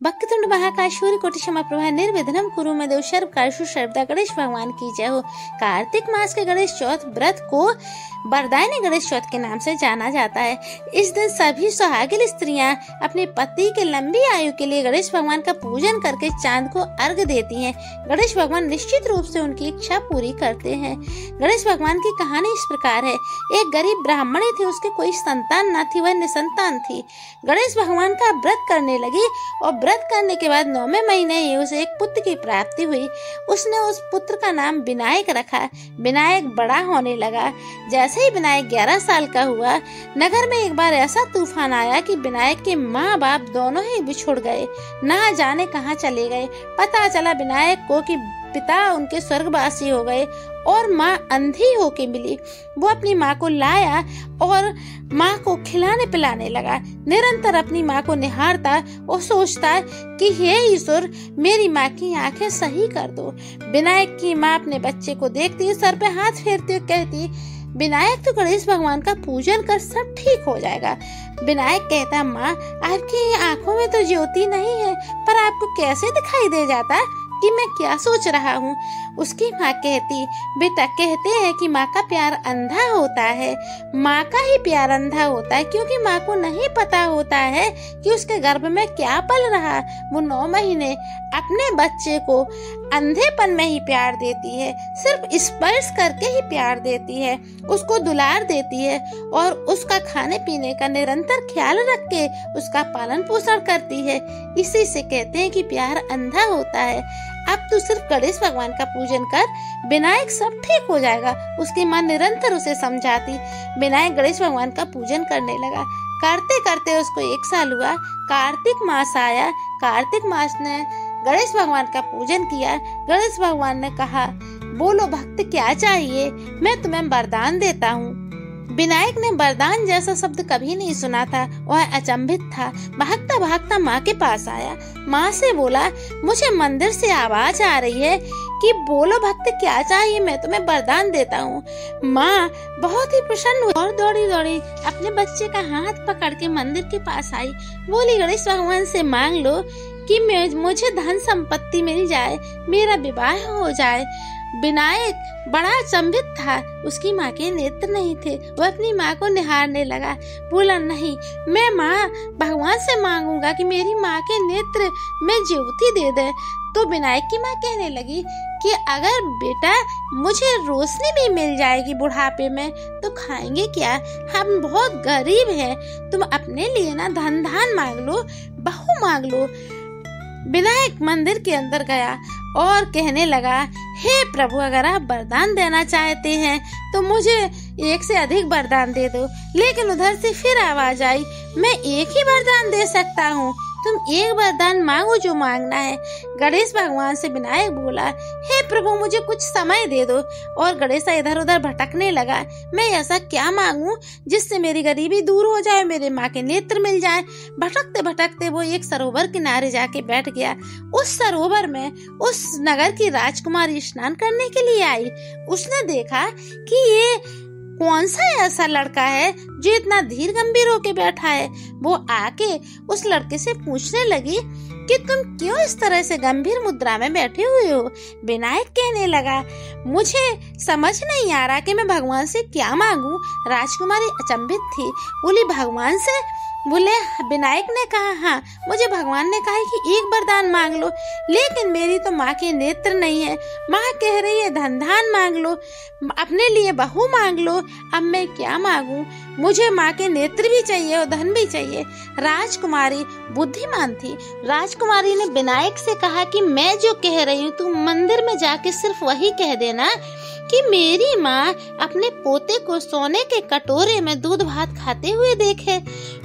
वक्रतुंड महाकाय सूर्यकोटि समप्रभा निर्विघ्नं कुरु मे देव सर्वकार्येषु सर्वदा। गणेश भगवान की जय हो। कार्तिक मास के गणेश चौथ व्रत को वरदायनी गणेश चौथ के नाम से जाना जाता है। इस दिन सभी सुहागिन स्त्रियां अपने पति के लंबी आयु के लिए गणेश भगवान का पूजन करके चांद को अर्घ देती हैं। गणेश भगवान निश्चित रूप से उनकी इच्छा पूरी करते हैं। गणेश भगवान की कहानी इस प्रकार है। एक गरीब ब्राह्मणी थी, उसके कोई संतान न थी, वह निसंतान थी। गणेश भगवान का व्रत करने लगी और व्रत करने के बाद 9वें महीने ही उसे एक पुत्र की प्राप्ति हुई। उसने उस पुत्र का नाम विनायक रखा। विनायक बड़ा होने लगा। जैसे ही विनायक 11 साल का हुआ, नगर में एक बार ऐसा तूफान आया कि विनायक के माँ बाप दोनों ही बिछुड़ गए, ना जाने कहाँ चले गए। पता चला विनायक को कि पिता उनके स्वर्गवासी हो गए और माँ अंधी होके मिली। वो अपनी माँ को लाया और माँ को खिलाने पिलाने लगा। निरंतर अपनी माँ को निहारता और सोचता कि हे ईश्वर, मेरी माँ की आंखें सही कर दो। विनायक की माँ अपने बच्चे को देखती, सर पे हाथ फेरती और कहती, विनायक तो गणेश भगवान का पूजन कर सब ठीक हो जाएगा। विनायक कहता, माँ आपकी आंखों में तो ज्योति नहीं है, पर आपको कैसे दिखाई दे जाता कि मैं क्या सोच रहा हूँ। उसकी माँ कहती, बेटा कहते हैं कि माँ का प्यार अंधा होता है। माँ का ही प्यार अंधा होता है क्योंकि माँ को नहीं पता होता है कि उसके गर्भ में क्या पल रहा। वो 9 महीने अपने बच्चे को अंधेपन में ही प्यार देती है, सिर्फ स्पर्श करके ही प्यार देती है, उसको दुलार देती है और उसका खाने पीने का निरंतर ख्याल रख के उसका पालन पोषण करती है। इसी से कहते हैं कि प्यार अंधा होता है। अब तू सिर्फ गणेश भगवान का पूजन कर, विनायक सब ठीक हो जाएगा। उसकी माँ निरंतर उसे समझाती। विनायक गणेश भगवान का पूजन करने लगा। करते करते उसको 1 साल हुआ। कार्तिक मास आया। कार्तिक मास ने गणेश भगवान का पूजन किया। गणेश भगवान ने कहा, बोलो भक्त क्या चाहिए, मैं तुम्हें वरदान देता हूँ। विनायक ने वरदान जैसा शब्द कभी नहीं सुना था। वह अचंभित था। भागता भागता माँ के पास आया। माँ से बोला, मुझे मंदिर से आवाज आ रही है कि बोलो भक्त क्या चाहिए, मैं तुम्हें वरदान देता हूँ। माँ बहुत ही प्रसन्न हुई और दौड़ी दौड़ी अपने बच्चे का हाथ पकड़ के मंदिर के पास आई। बोली, गणेश भगवान से मांग लो कि मुझे धन संपत्ति मिल जाए, मेरा विवाह हो जाए। विनायक बड़ा अचंभित था। उसकी माँ के नेत्र नहीं थे। वह अपनी माँ को निहारने लगा। बोला, नहीं, मैं माँ भगवान से मांगूंगा कि मेरी माँ के नेत्र में ज्योति दे दे। तो विनायक की माँ कहने लगी कि अगर बेटा मुझे रोशनी भी मिल जाएगी बुढ़ापे में तो खाएंगे क्या, हम बहुत गरीब हैं। तुम अपने लिए ना धन धान मांग लो, बहू मांग लो। विनायक मंदिर के अंदर गया और कहने लगा, हे प्रभु, अगर आप वरदान देना चाहते हैं तो मुझे 1 से अधिक वरदान दे दो। लेकिन उधर से फिर आवाज आई, मैं 1 ही वरदान दे सकता हूँ, तुम 1 वरदान मांगो जो मांगना है। गणेश भगवान से विनायक बोला, हे प्रभु, मुझे कुछ समय दे दो। और गणेश इधर उधर भटकने लगा, मैं ऐसा क्या मांगूं जिससे मेरी गरीबी दूर हो जाए, मेरे माँ के नेत्र मिल जाए। भटकते भटकते वो एक सरोवर किनारे जाके बैठ गया। उस सरोवर में उस नगर की राजकुमारी स्नान करने के लिए आई। उसने देखा कि ये कौन सा ऐसा लड़का है जो इतना धीर गंभीर होके बैठा है। वो आके उस लड़के से पूछने लगी कि तुम क्यों इस तरह से गंभीर मुद्रा में बैठे हुए हो। विनायक कहने लगा, मुझे समझ नहीं आ रहा कि मैं भगवान से क्या मांगूं। राजकुमारी अचंभित थी। बोली, भगवान से? बोले, विनायक ने कहा, हाँ, मुझे भगवान ने कहा कि 1 वरदान मांग लो, लेकिन मेरी तो माँ के नेत्र नहीं है। माँ कह रही है धन धान मांग लो, अपने लिए बहू मांग लो। अब मैं क्या मांगूं? मुझे माँ के नेत्र भी चाहिए और धन भी चाहिए। राजकुमारी बुद्धिमान थी। राजकुमारी ने विनायक से कहा कि मैं जो कह रही हूँ तू मंदिर में जाके सिर्फ वही कह देना कि मेरी माँ अपने पोते को सोने के कटोरे में दूध भात खाते हुए देखे।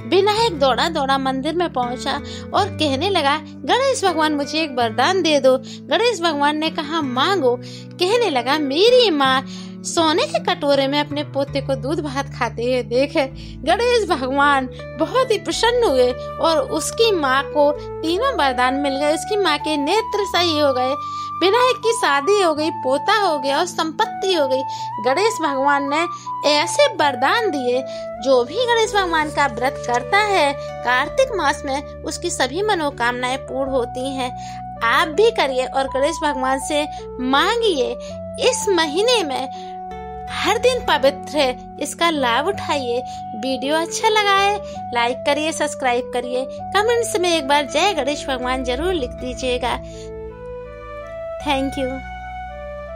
विनायक दौड़ा दौड़ा मंदिर में पहुंचा और कहने लगा, गणेश भगवान मुझे 1 वरदान दे दो। गणेश भगवान ने कहा, मांगो। कहने लगा, मेरी माँ सोने के कटोरे में अपने पोते को दूध भात खाते हुए देखे गणेश भगवान बहुत ही प्रसन्न हुए और उसकी माँ को तीनों वरदान मिल गए। उसकी माँ के नेत्र सही हो गए, विनायक की शादी हो गई, पोता हो गया और संपत्ति हो गई। गणेश भगवान ने ऐसे वरदान दिए, जो भी गणेश भगवान का व्रत करता है कार्तिक मास में उसकी सभी मनोकामनाएं पूर्ण होती हैं। आप भी करिए और गणेश भगवान से मांगिए। इस महीने में हर दिन पवित्र है, इसका लाभ उठाइए। वीडियो अच्छा लगा है लाइक करिए, सब्सक्राइब करिए, कमेंट्स में एक बार जय गणेश भगवान जरूर लिख दीजिएगा। Thank you.